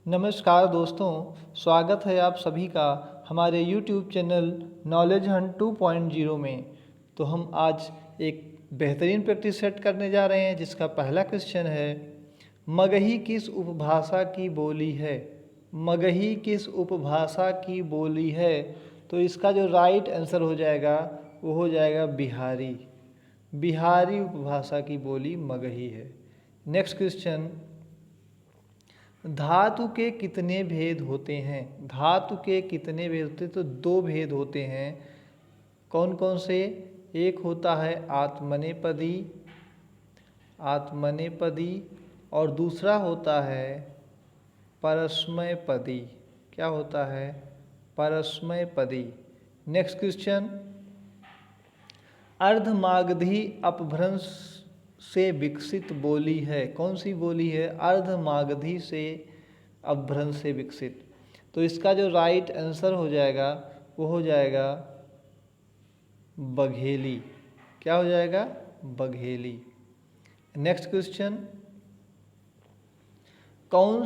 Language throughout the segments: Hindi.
नमस्कार दोस्तों, स्वागत है आप सभी का हमारे यूट्यूब चैनल नॉलेज हंट 2.0 में। तो हम आज एक बेहतरीन प्रैक्टिस सेट करने जा रहे हैं जिसका पहला क्वेश्चन है, मगही किस उपभाषा की बोली है? मगही किस उपभाषा की बोली है? तो इसका जो राइट आंसर हो जाएगा वो हो जाएगा बिहारी। बिहारी उपभाषा की बोली मगही है। नेक्स्ट क्वेश्चन, धातु के कितने भेद होते हैं? धातु के कितने भेद होते हैं? तो दो भेद होते हैं। कौन कौन से? एक होता है आत्मनेपदी, आत्मनेपदी, और दूसरा होता है परस्मैपदी। क्या होता है? परस्मैपदी। नेक्स्ट क्वेश्चन, अर्धमागधी अपभ्रंश से विकसित बोली है। कौन सी बोली है? अर्धमागधी से अपभ्रंश से विकसित। तो इसका जो राइट आंसर हो जाएगा वो हो जाएगा बघेली। क्या हो जाएगा? बघेली। नेक्स्ट क्वेश्चन, कौन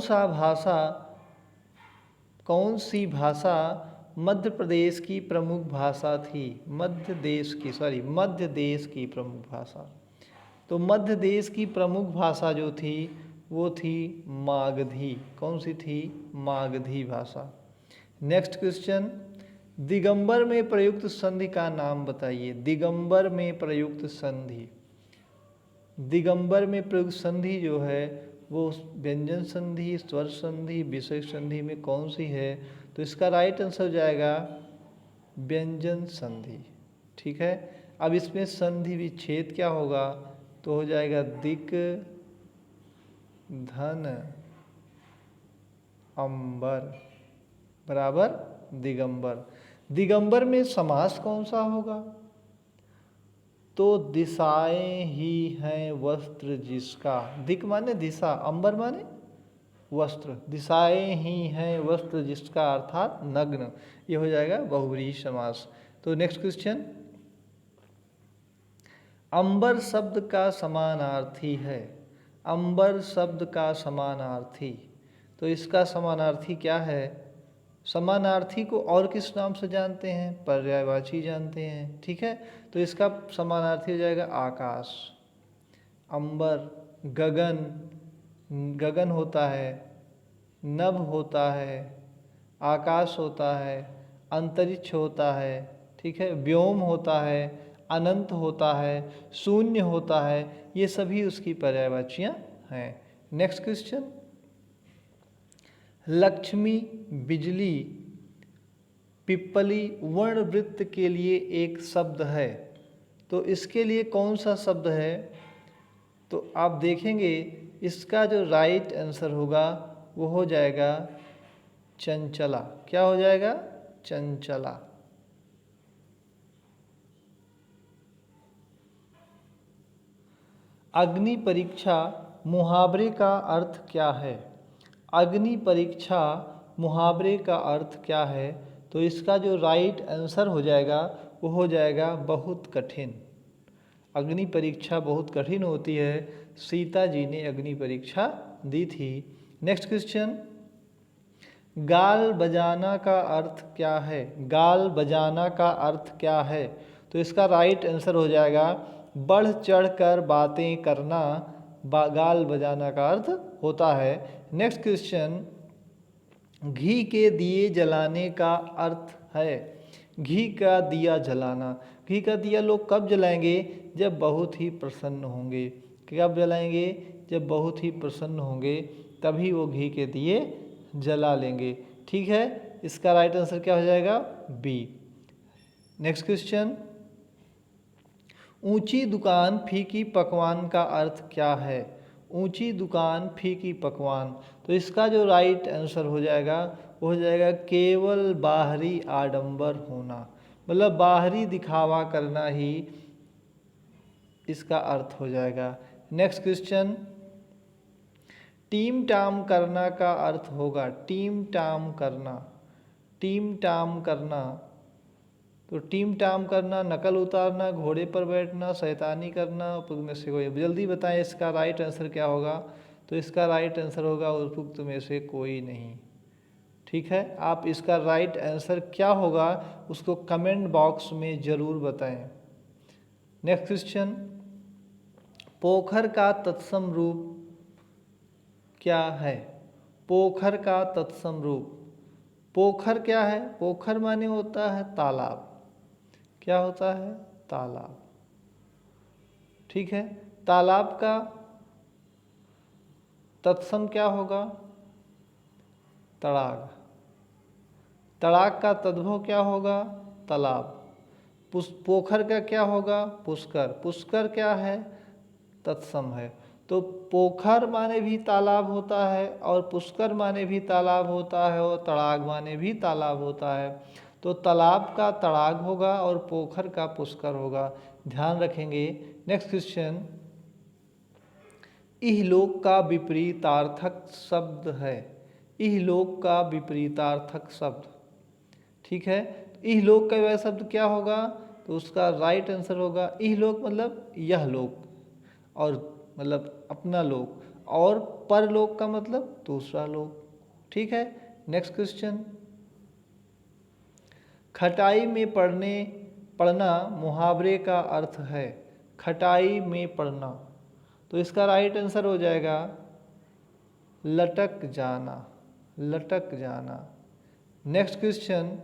सी भाषा मध्य प्रदेश की प्रमुख भाषा थी? मध्य देश की प्रमुख भाषा। तो मध्य देश की प्रमुख भाषा जो थी वो थी मागधी। कौन सी थी? मागधी भाषा। नेक्स्ट क्वेश्चन, दिगंबर में प्रयुक्त संधि का नाम बताइए। दिगंबर में प्रयुक्त संधि, दिगंबर में प्रयुक्त संधि जो है वो व्यंजन संधि, स्वर संधि, विषय संधि में कौन सी है? तो इसका राइट आंसर हो जाएगा व्यंजन संधि। ठीक है। अब इसमें संधि विच्छेद क्या होगा? तो हो जाएगा दिक धन अंबर बराबर दिगंबर। दिगंबर में समास कौन सा होगा? तो दिशाएं ही हैं वस्त्र जिसका। दिक माने दिशा, अंबर माने वस्त्र। दिशाएं ही हैं वस्त्र जिसका अर्थात नग्न। ये हो जाएगा बहुव्रीहि समास। तो नेक्स्ट क्वेश्चन, अंबर शब्द का समानार्थी है। अंबर शब्द का समानार्थी, तो इसका समानार्थी क्या है? समानार्थी को और किस नाम से जानते हैं? पर्यायवाची जानते हैं। ठीक है। तो इसका समानार्थी हो जाएगा आकाश। अंबर, गगन, गगन होता है, नभ होता है, आकाश होता है, अंतरिक्ष होता है, ठीक है, व्योम होता है, अनंत होता है, शून्य होता है। ये सभी उसकी पर्यायवाचियाँ हैं। नेक्स्ट क्वेश्चन, लक्ष्मी, बिजली, पिप्पली वर्णवृत्त के लिए एक शब्द है। तो इसके लिए कौन सा शब्द है? तो आप देखेंगे इसका जो राइट आंसर होगा वो हो जाएगा चंचला। क्या हो जाएगा? चंचला। अग्नि परीक्षा मुहावरे का अर्थ क्या है? अग्नि परीक्षा मुहावरे का अर्थ क्या है? तो इसका जो राइट आंसर हो जाएगा वो हो जाएगा बहुत कठिन। अग्नि परीक्षा बहुत कठिन होती है। सीता जी ने अग्नि परीक्षा दी थी। नेक्स्ट क्वेश्चन, गाल बजाना का अर्थ क्या है? गाल बजाना का अर्थ क्या है? तो इसका राइट आंसर हो जाएगा बढ़ चढ़ कर बातें करना। गाल बजाना का अर्थ होता है। नेक्स्ट क्वेश्चन, घी के दिए जलाने का अर्थ है। घी का दिया जलाना, घी का दिया लोग कब जलाएंगे? जब बहुत ही प्रसन्न होंगे। कब जलाएंगे? जब बहुत ही प्रसन्न होंगे, तभी वो घी के दिए जला लेंगे। ठीक है। इसका राइट आंसर क्या हो जाएगा? बी। नेक्स्ट क्वेश्चन, ऊंची दुकान फीकी पकवान का अर्थ क्या है? ऊंची दुकान फीकी पकवान, तो इसका जो राइट आंसर हो जाएगा वो हो जाएगा केवल बाहरी आडंबर होना। मतलब बाहरी दिखावा करना ही इसका अर्थ हो जाएगा। नेक्स्ट क्वेश्चन, टीम टाम करना का अर्थ होगा टीम टाम करना। टीम टाम करना, तो टीम टाम करना, नकल उतारना, घोड़े पर बैठना, शैतानी करना, में से कोई जल्दी बताएं इसका राइट आंसर क्या होगा? तो इसका राइट आंसर होगा उपयुक्त में से कोई नहीं। ठीक है, आप इसका राइट आंसर क्या होगा उसको कमेंट बॉक्स में ज़रूर बताएं। नेक्स्ट क्वेश्चन, पोखर का तत्सम रूप क्या है? पोखर का तत्सम रूप, पोखर क्या है? पोखर माने होता है तालाब। क्या होता है? तालाब। ठीक है, तालाब का तत्सम क्या होगा? तड़ाग। तड़ाग का तद्भव क्या होगा? तालाब। पोखर का क्या होगा? पुष्कर। पुष्कर क्या है? तत्सम है। तो पोखर माने भी तालाब होता है और पुष्कर माने भी तालाब होता है और तड़ाग माने भी तालाब होता है। तो तालाब का तड़ाग होगा और पोखर का पुष्कर होगा, ध्यान रखेंगे। नेक्स्ट क्वेश्चन, इहलोक का विपरीतार्थक शब्द है। इहलोक का विपरीतार्थक शब्द, ठीक है, इहलोक का वह शब्द क्या होगा? तो उसका राइट आंसर होगा इहलोक मतलब यह लोक, और मतलब अपना लोक, और परलोक का मतलब दूसरा लोक। ठीक है, नेक्स्ट क्वेश्चन, खटाई में पड़ना मुहावरे का अर्थ है। खटाई में पड़ना, तो इसका राइट आंसर हो जाएगा लटक जाना। लटक जाना। नेक्स्ट क्वेश्चन,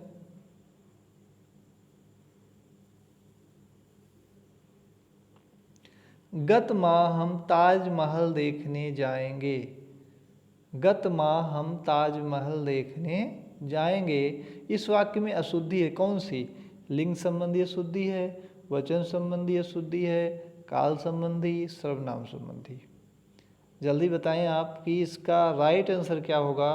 गत माह हम ताजमहल देखने जाएंगे। गत माह हम ताजमहल देखने जाएंगे। इस वाक्य में अशुद्धि है, कौन सी? लिंग संबंधी अशुद्धि है, वचन संबंधी अशुद्धि है, काल संबंधी, सर्वनाम संबंधी। जल्दी बताएं आप कि इसका राइट आंसर क्या होगा।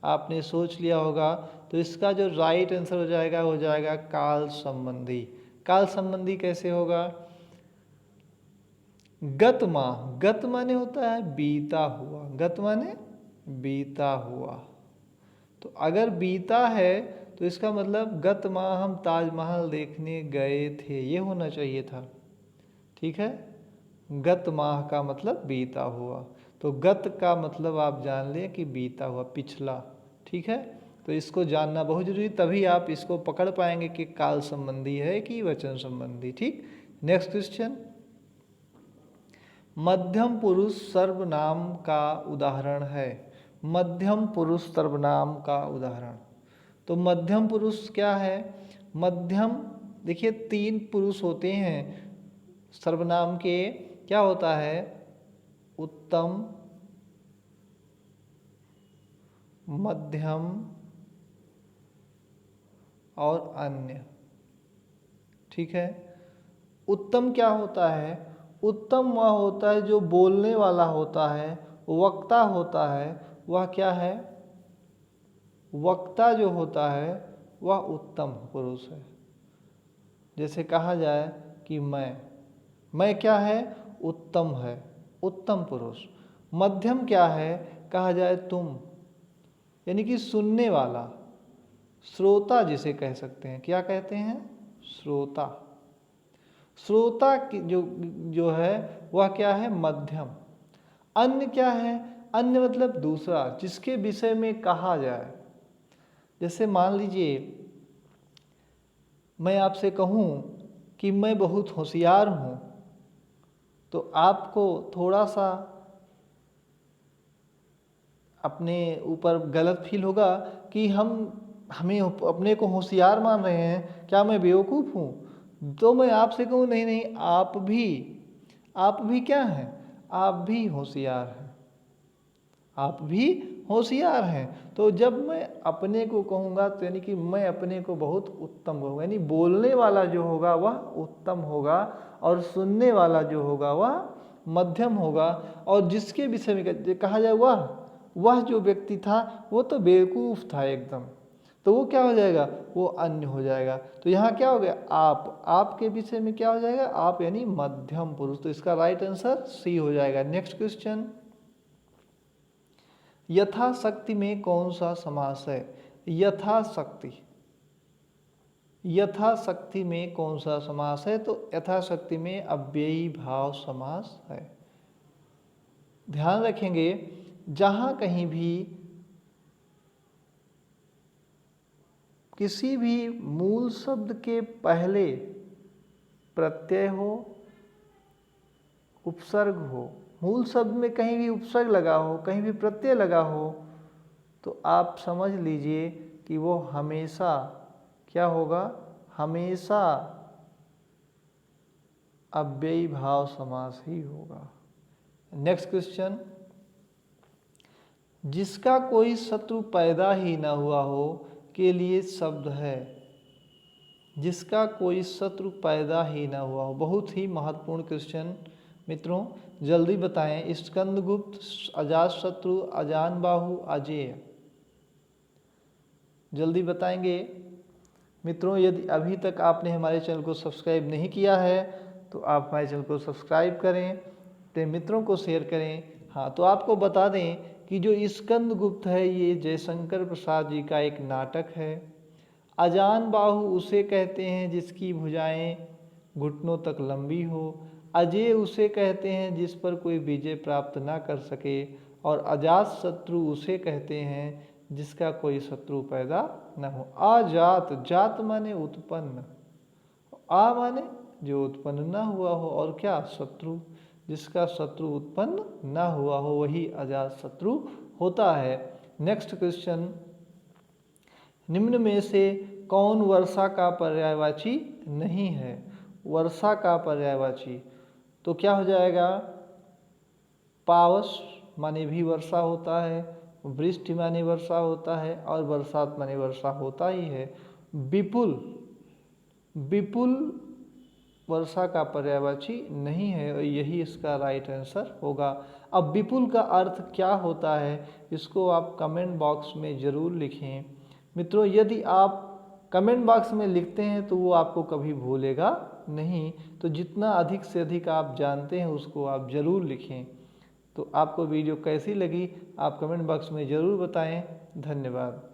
आपने सोच लिया होगा, तो इसका जो राइट आंसर हो जाएगा काल संबंधी। काल संबंधी कैसे होगा? गत माह, गत माने होता है बीता हुआ। गत माने बीता हुआ, तो अगर बीता है तो इसका मतलब गत माह हम ताजमहल देखने गए थे, ये होना चाहिए था। ठीक है, गत माह का मतलब बीता हुआ, तो गत का मतलब आप जान लें कि बीता हुआ, पिछला। ठीक है, तो इसको जानना बहुत जरूरी, तभी आप इसको पकड़ पाएंगे कि काल संबंधी है कि वचन संबंधी। ठीक, नेक्स्ट क्वेश्चन, मध्यम पुरुष सर्वनाम का उदाहरण है। मध्यम पुरुष सर्वनाम का उदाहरण, तो मध्यम पुरुष क्या है? मध्यम, देखिए 3 पुरुष होते हैं सर्वनाम के, क्या होता है? उत्तम, मध्यम और अन्य। ठीक है, उत्तम क्या होता है? उत्तम वह होता है जो बोलने वाला होता है, वक्ता होता है। वह क्या है? वक्ता जो होता है वह उत्तम पुरुष है। जैसे कहा जाए कि मैं क्या है? उत्तम है, उत्तम पुरुष। मध्यम क्या है? कहा जाए तुम, यानी कि सुनने वाला, श्रोता जिसे कह सकते हैं। क्या कहते हैं? श्रोता। श्रोता की जो है वह क्या है? मध्यम। अन्य क्या है? अन्य मतलब दूसरा, जिसके विषय में कहा जाए। जैसे मान लीजिए मैं आपसे कहूँ कि मैं बहुत होशियार हूँ, तो आपको थोड़ा सा अपने ऊपर गलत फील होगा कि हमें अपने को होशियार मान रहे हैं, क्या मैं बेवकूफ़ हूँ? तो मैं आपसे कहूँ नहीं नहीं, आप भी क्या हैं? आप भी होशियार हैं, आप भी होशियार हैं। तो जब मैं अपने को कहूँगा तो यानी कि मैं अपने को बहुत उत्तम कहूँगा, यानी बोलने वाला जो होगा वह उत्तम होगा और सुनने वाला जो होगा वह मध्यम होगा। और जिसके विषय में कहा जाए वह जो व्यक्ति था वो तो बेवकूफ़ था एकदम, तो वो क्या हो जाएगा? वो अन्य हो जाएगा। तो यहाँ क्या हो गया? आपके विषय में क्या हो जाएगा? आप यानी मध्यम पुरुष। तो इसका राइट आंसर सी हो जाएगा। नेक्स्ट क्वेश्चन, यथाशक्ति में कौन सा समास है? यथाशक्ति, यथाशक्ति में कौन सा समास है? तो यथाशक्ति में अव्ययी भाव समास है। ध्यान रखेंगे, जहाँ कहीं भी किसी भी मूल शब्द के पहले प्रत्यय हो, उपसर्ग हो, मूल शब्द में कहीं भी उपसर्ग लगा हो, कहीं भी प्रत्यय लगा हो, तो आप समझ लीजिए कि वो हमेशा क्या होगा, हमेशा अव्ययी भाव समास ही होगा। नेक्स्ट क्वेश्चन, जिसका कोई शत्रु पैदा ही न हुआ हो के लिए शब्द है। जिसका कोई शत्रु पैदा ही न हुआ हो, बहुत ही महत्वपूर्ण क्वेश्चन मित्रों, जल्दी बताएं। स्कंदगुप्त, अजातशत्रु, अजानबाहु, अजेय, जल्दी बताएंगे मित्रों। यदि अभी तक आपने हमारे चैनल को सब्सक्राइब नहीं किया है तो आप हमारे चैनल को सब्सक्राइब करें, अपने मित्रों को शेयर करें। हाँ, तो आपको बता दें कि जो स्कंदगुप्त है ये जयशंकर प्रसाद जी का एक नाटक है। अजान बाहु उसे कहते हैं जिसकी भुजाएं घुटनों तक लंबी हो। अजेय उसे कहते हैं जिस पर कोई विजय प्राप्त ना कर सके। और अजात शत्रु उसे कहते हैं जिसका कोई शत्रु पैदा न हो। अजात, जात माने उत्पन्न, आ माने जो उत्पन्न न हुआ हो, और क्या, शत्रु, जिसका शत्रु उत्पन्न न हुआ हो वही अजात शत्रु होता है। नेक्स्ट क्वेश्चन, निम्न में से कौन वर्षा का पर्यायवाची नहीं है। वर्षा का पर्यायवाची तो क्या हो जाएगा, पावस माने भी वर्षा होता है, वृष्टि माने वर्षा होता है, और बरसात माने वर्षा होता ही है। विपुल, विपुल वर्षा का पर्यायवाची नहीं है, और यही इसका राइट आंसर होगा। अब विपुल का अर्थ क्या होता है इसको आप कमेंट बॉक्स में ज़रूर लिखें मित्रों। यदि आप कमेंट बॉक्स में लिखते हैं तो वो आपको कभी भूलेगा नहीं, तो जितना अधिक से अधिक आप जानते हैं उसको आप ज़रूर लिखें। तो आपको वीडियो कैसी लगी आप कमेंट बॉक्स में ज़रूर बताएं। धन्यवाद।